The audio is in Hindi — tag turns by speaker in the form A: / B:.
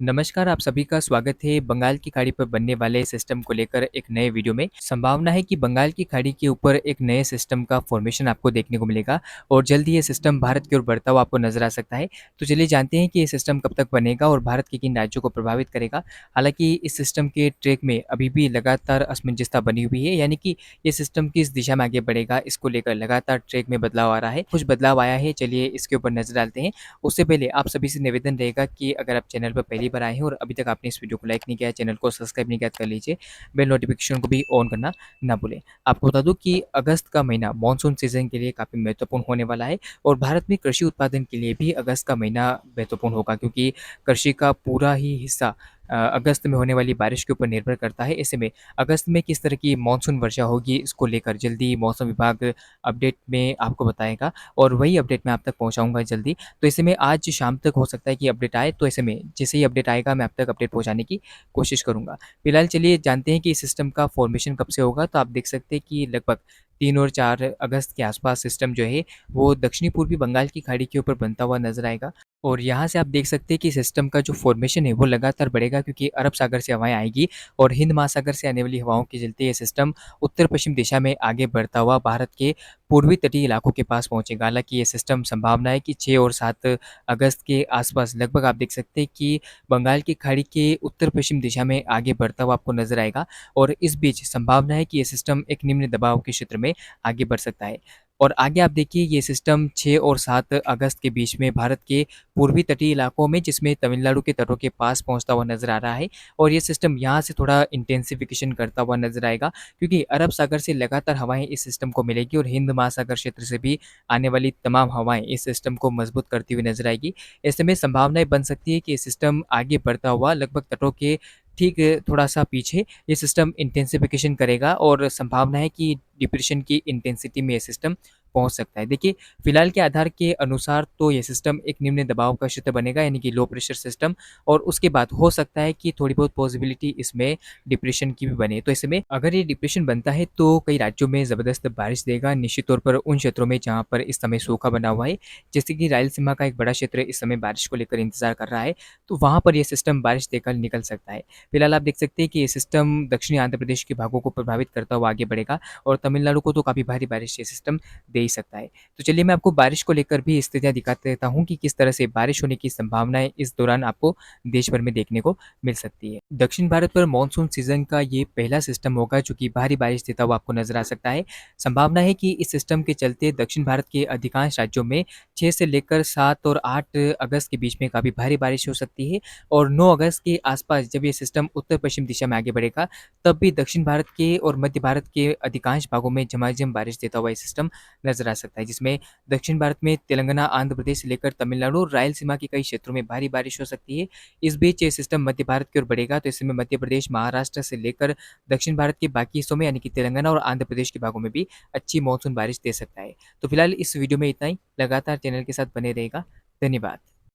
A: नमस्कार, आप सभी का स्वागत है बंगाल की खाड़ी पर बनने वाले सिस्टम को लेकर एक नए वीडियो में। संभावना है कि बंगाल की खाड़ी के ऊपर एक नए सिस्टम का फॉर्मेशन आपको देखने को मिलेगा और जल्द ही ये सिस्टम भारत की ओर बढ़ता हुआ आपको नजर आ सकता है। तो चलिए जानते हैं कि ये सिस्टम कब तक बनेगा और भारत के किन राज्यों को प्रभावित करेगा। हालांकि इस सिस्टम के ट्रैक में अभी भी लगातार असमंजसता बनी हुई है, यानी कि ये सिस्टम किस दिशा में आगे बढ़ेगा, इसको लेकर लगातार ट्रैक में बदलाव आ रहा है। कुछ बदलाव आया है, चलिए इसके ऊपर नजर डालते हैं। उससे पहले आप सभी से निवेदन रहेगा कि अगर आप चैनल पर पहली बार आए हैं और अभी तक आपने इस वीडियो को लाइक नहीं किया है, चैनल को सब्सक्राइब नहीं किया तो कर लीजिए। बेल नोटिफिकेशन को भी ऑन करना ना भूलें। आपको बता दूं कि अगस्त का महीना मानसून सीजन के लिए काफ़ी महत्वपूर्ण होने वाला है और भारत में कृषि उत्पादन के लिए भी अगस्त का महीना महत्वपूर्ण होगा, क्योंकि कृषि का पूरा ही हिस्सा अगस्त में होने वाली बारिश के ऊपर निर्भर करता है। ऐसे में अगस्त में किस तरह की मानसून वर्षा होगी, इसको लेकर जल्दी मौसम विभाग अपडेट में आपको बताएगा और वही अपडेट मैं आप तक पहुंचाऊंगा जल्दी। तो ऐसे में आज शाम तक हो सकता है कि अपडेट आए, तो ऐसे में जैसे ही अपडेट आएगा मैं आप तक अपडेट पहुंचाने की कोशिश करूंगा। फिलहाल चलिए जानते हैं कि इस सिस्टम का फॉर्मेशन कब से होगा। तो आप देख सकते हैं कि लगभग 3 और 4 अगस्त के आसपास सिस्टम जो है वो दक्षिणी पूर्वी बंगाल की खाड़ी के ऊपर बनता हुआ नजर आएगा। और यहाँ से आप देख सकते हैं कि सिस्टम का जो फॉर्मेशन है वो लगातार बढ़ेगा, क्योंकि अरब सागर से हवाएं आएगी और हिंद महासागर से आने वाली हवाओं के चलते ये सिस्टम उत्तर पश्चिम दिशा में आगे बढ़ता हुआ भारत के पूर्वी तटीय इलाकों के पास पहुंचेगा। हालांकि ये सिस्टम संभावना है कि 6 और 7 अगस्त के आसपास लगभग आप देख सकते हैं कि बंगाल की खाड़ी के उत्तर पश्चिम दिशा में आगे बढ़ता हुआ आपको नजर आएगा। और इस बीच संभावना है कि ये सिस्टम एक निम्न दबाव के क्षेत्र में आगे बढ़ सकता है। और आगे आप देखिए ये सिस्टम 6 और 7 अगस्त के बीच में भारत के पूर्वी तटीय इलाकों में, जिसमें तमिलनाडु के तटों के पास पहुंचता हुआ नजर आ रहा है। और ये सिस्टम यहाँ से थोड़ा इंटेंसिफिकेशन करता हुआ नजर आएगा, क्योंकि अरब सागर से लगातार हवाएं इस सिस्टम को मिलेगी और हिंद महासागर क्षेत्र से भी आने वाली तमाम हवाएं इस सिस्टम को मजबूत करती हुई नजर आएगी। ऐसे में संभावनाएं बन सकती है कि ये सिस्टम आगे बढ़ता हुआ लगभग तटों के ठीक थोड़ा सा पीछे ये सिस्टम इंटेंसिफिकेशन करेगा और संभावना है कि डिप्रेशन की इंटेंसिटी में ये सिस्टम पहुंच सकता है। देखिए, फिलहाल के आधार के अनुसार तो ये सिस्टम एक निम्न दबाव का क्षेत्र बनेगा, यानी कि लो प्रेशर सिस्टम। और उसके बाद हो सकता है कि थोड़ी बहुत पॉसिबिलिटी इसमें डिप्रेशन की भी बने। तो ऐसे में अगर ये डिप्रेशन बनता है तो कई राज्यों में ज़बरदस्त बारिश देगा, निश्चित तौर पर उन क्षेत्रों में जहाँ पर इस समय सूखा बना हुआ है। जैसे कि रायलसीमा का एक बड़ा क्षेत्र इस समय बारिश को लेकर इंतजार कर रहा है, तो वहाँ पर यह सिस्टम बारिश देकर निकल सकता है। फिलहाल आप देख सकते हैं कि ये सिस्टम दक्षिणी आंध्र प्रदेश के भागों को प्रभावित करता हुआ आगे बढ़ेगा और तमिलनाडु को तो काफ़ी भारी बारिश ये सिस्टम दे ही सकता है। तो चलिए मैं आपको बारिश को लेकर भी स्थितियाँ दिखाते रहता हूँ कि किस तरह से बारिश होने की संभावनाएं इस दौरान आपको देश भर में देखने को मिल सकती है। दक्षिण भारत पर मानसून सीजन का ये पहला सिस्टम होगा जो कि भारी बारिश देता हुआ आपको नजर आ सकता है। संभावना है कि इस सिस्टम के चलते दक्षिण भारत के अधिकांश राज्यों में 6 से लेकर 7 और 8 अगस्त के बीच में काफ़ी भारी बारिश हो सकती है। और 9 अगस्त के आसपास जब ये सिस्टम उत्तर पश्चिम दिशा में आगे बढ़ेगा, तब भी दक्षिण भारत के और मध्य भारत के अधिकांश भागों में झमाझम बारिश देता हुआ ये सिस्टम नजर आ सकता है, जिसमें दक्षिण भारत में तेलंगाना, आंध्र प्रदेश से लेकर तमिलनाडु और रायलसीमा के कई क्षेत्रों में भारी बारिश हो सकती है। इस बीच ये सिस्टम मध्य भारत की ओर बढ़ेगा, तो इसमें मध्य प्रदेश, महाराष्ट्र से लेकर दक्षिण भारत के बाकी हिस्सों में, यानी कि तेलंगाना और आंध्र प्रदेश के भागों में भी अच्छी मानसून बारिश दे सकता है। तो फिलहाल इस वीडियो में इतना ही। लगातार चैनल के साथ बने रहेगा। धन्यवाद।